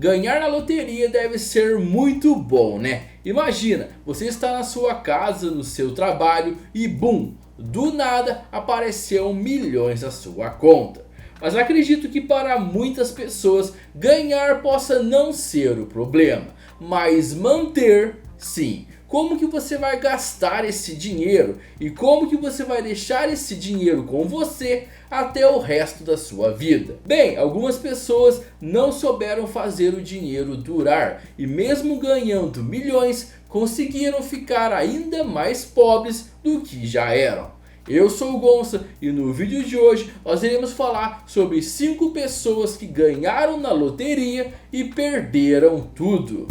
ganhar na loteria deve ser muito bom, né? Imagina, você está na sua casa, no seu trabalho e bum, do nada apareceu milhões na sua conta. Mas acredito que para muitas pessoas ganhar possa não ser o problema, mas manter sim. Como que você vai gastar esse dinheiro e como que você vai deixar esse dinheiro com você até o resto da sua vida? Bem, algumas pessoas não souberam fazer o dinheiro durar e mesmo ganhando milhões conseguiram ficar ainda mais pobres do que já eram. Eu sou o Gonça e no vídeo de hoje nós iremos falar sobre 5 pessoas que ganharam na loteria e perderam tudo.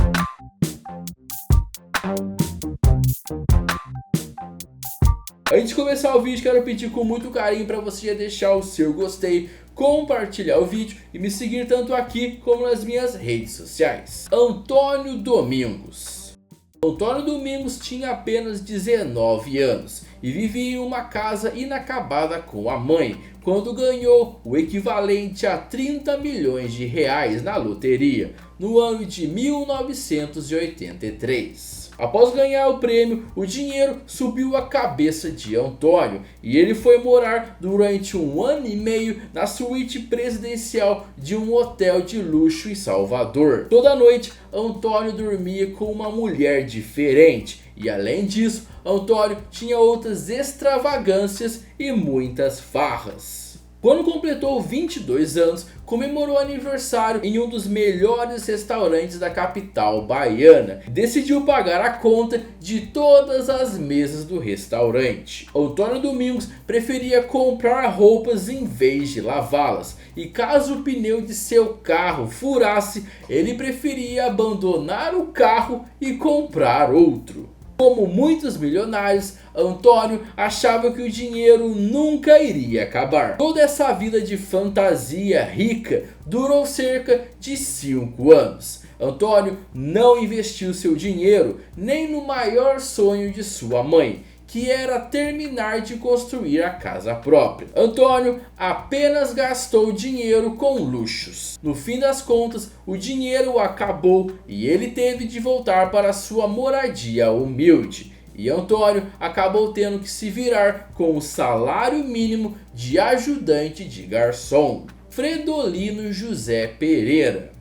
Antes de começar o vídeo, quero pedir com muito carinho para você já deixar o seu gostei, compartilhar o vídeo e me seguir tanto aqui como nas minhas redes sociais. Antônio Domingos. Antônio Domingos tinha apenas 19 anos e vivia em uma casa inacabada com a mãe, quando ganhou o equivalente a 30 milhões de reais na loteria, no ano de 1983. Após ganhar o prêmio, o dinheiro subiu a cabeça de Antônio e ele foi morar durante 1 ano e meio na suíte presidencial de um hotel de luxo em Salvador. Toda noite, Antônio dormia com uma mulher diferente e além disso, Antônio tinha outras extravagâncias e muitas farras. Quando completou 22 anos, comemorou aniversário em um dos melhores restaurantes da capital baiana. Decidiu pagar a conta de todas as mesas do restaurante. Antônio Domingos preferia comprar roupas em vez de lavá-las. E caso o pneu de seu carro furasse, ele preferia abandonar o carro e comprar outro. Como muitos milionários, Antônio achava que o dinheiro nunca iria acabar. Toda essa vida de fantasia rica durou cerca de 5 anos. Antônio não investiu seu dinheiro nem no maior sonho de sua mãe, que era terminar de construir a casa própria. Antônio apenas gastou dinheiro com luxos. No fim das contas, o dinheiro acabou e ele teve de voltar para sua moradia humilde. E Antônio acabou tendo que se virar com o salário mínimo de ajudante de garçom. Fredolino José Pereira.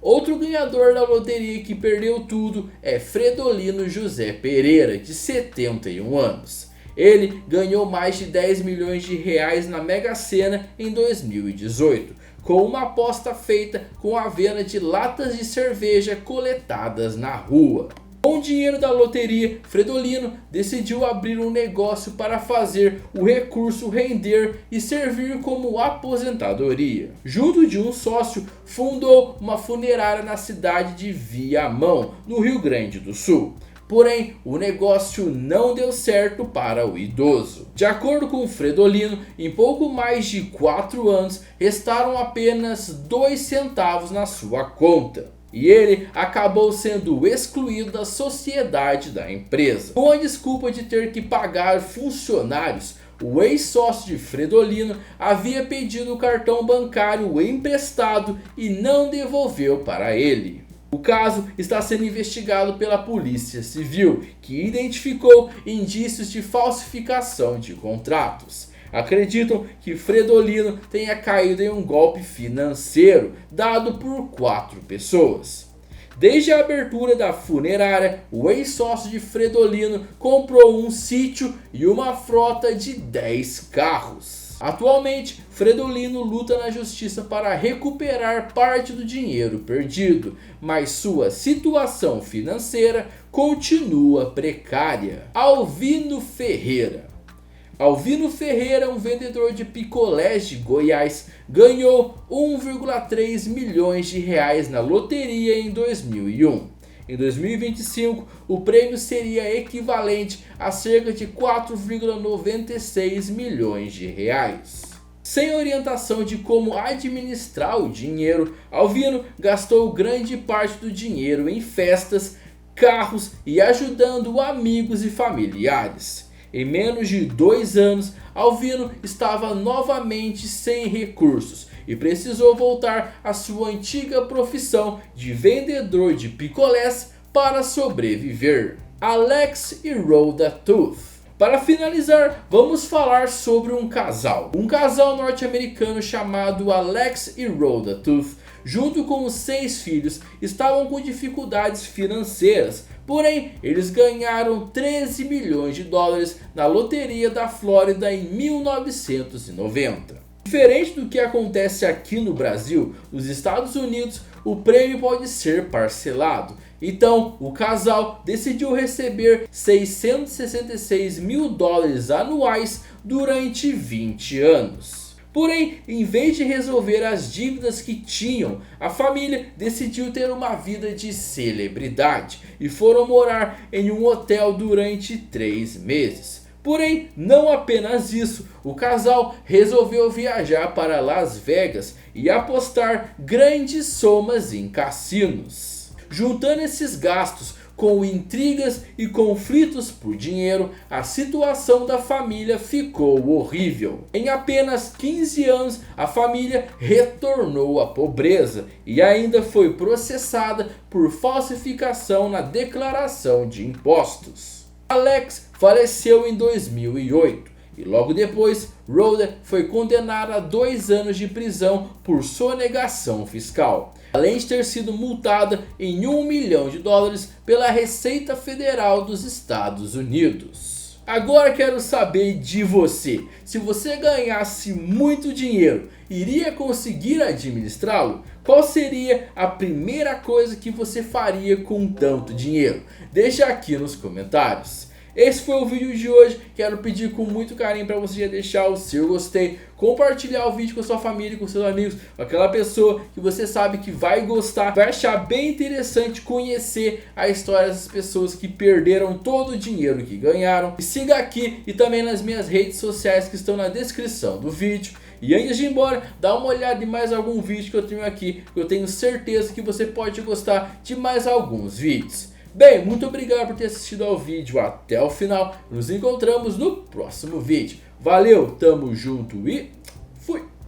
Outro ganhador da loteria que perdeu tudo é Fredolino José Pereira, de 71 anos. Ele ganhou mais de 10 milhões de reais na Mega Sena em 2018, com uma aposta feita com a venda de latas de cerveja coletadas na rua. Com o dinheiro da loteria, Fredolino decidiu abrir um negócio para fazer o recurso render e servir como aposentadoria. Junto de um sócio, fundou uma funerária na cidade de Viamão, no Rio Grande do Sul. Porém, o negócio não deu certo para o idoso. De acordo com Fredolino, em pouco mais de 4 anos, restaram apenas 2 centavos na sua conta. E ele acabou sendo excluído da sociedade da empresa. Com a desculpa de ter que pagar funcionários, o ex-sócio de Fredolino havia pedido o cartão bancário emprestado e não devolveu para ele. O caso está sendo investigado pela Polícia Civil, que identificou indícios de falsificação de contratos. Acreditam que Fredolino tenha caído em um golpe financeiro dado por 4 pessoas. Desde a abertura da funerária, o ex-sócio de Fredolino comprou um sítio e uma frota de 10 carros. Atualmente, Fredolino luta na justiça para recuperar parte do dinheiro perdido, mas sua situação financeira continua precária. Alvino Ferreira. Alvino Ferreira, um vendedor de picolés de Goiás, ganhou 1,3 milhões de reais na loteria em 2001. Em 2025, o prêmio seria equivalente a cerca de 4,96 milhões de reais. Sem orientação de como administrar o dinheiro, Alvino gastou grande parte do dinheiro em festas, carros e ajudando amigos e familiares. Em menos de 2 anos, Alvino estava novamente sem recursos e precisou voltar à sua antiga profissão de vendedor de picolés para sobreviver. Alex e Rhoda Tooth. Para finalizar, vamos falar sobre um casal. Um casal norte-americano chamado Alex e Rhoda Tooth, junto com os 6 filhos, estavam com dificuldades financeiras. Porém, eles ganharam 13 milhões de dólares na loteria da Flórida em 1990. Diferente do que acontece aqui no Brasil, nos Estados Unidos o prêmio pode ser parcelado. Então o casal decidiu receber 666 mil dólares anuais durante 20 anos. Porém, em vez de resolver as dívidas que tinham, a família decidiu ter uma vida de celebridade e foram morar em um hotel durante 3 meses. Porém, não apenas isso, o casal resolveu viajar para Las Vegas e apostar grandes somas em cassinos. Juntando esses gastos com intrigas e conflitos por dinheiro, a situação da família ficou horrível. Em apenas 15 anos, a família retornou à pobreza e ainda foi processada por falsificação na declaração de impostos. Alex faleceu em 2008 e logo depois Rhoda foi condenada a 2 anos de prisão por sonegação fiscal, além de ter sido multada em 1 milhão de dólares pela Receita Federal dos Estados Unidos. Agora quero saber de você, se você ganhasse muito dinheiro, iria conseguir administrá-lo? Qual seria a primeira coisa que você faria com tanto dinheiro? Deixa aqui nos comentários. Esse foi o vídeo de hoje, quero pedir com muito carinho para você já deixar o seu gostei, compartilhar o vídeo com a sua família, com seus amigos, com aquela pessoa que você sabe que vai gostar, vai achar bem interessante conhecer a história dessas pessoas que perderam todo o dinheiro que ganharam. E siga aqui e também nas minhas redes sociais que estão na descrição do vídeo. E antes de ir embora, dá uma olhada em mais algum vídeo que eu tenho aqui, que eu tenho certeza que você pode gostar de mais alguns vídeos. Bem, muito obrigado por ter assistido ao vídeo até o final. Nos encontramos no próximo vídeo. Valeu, tamo junto e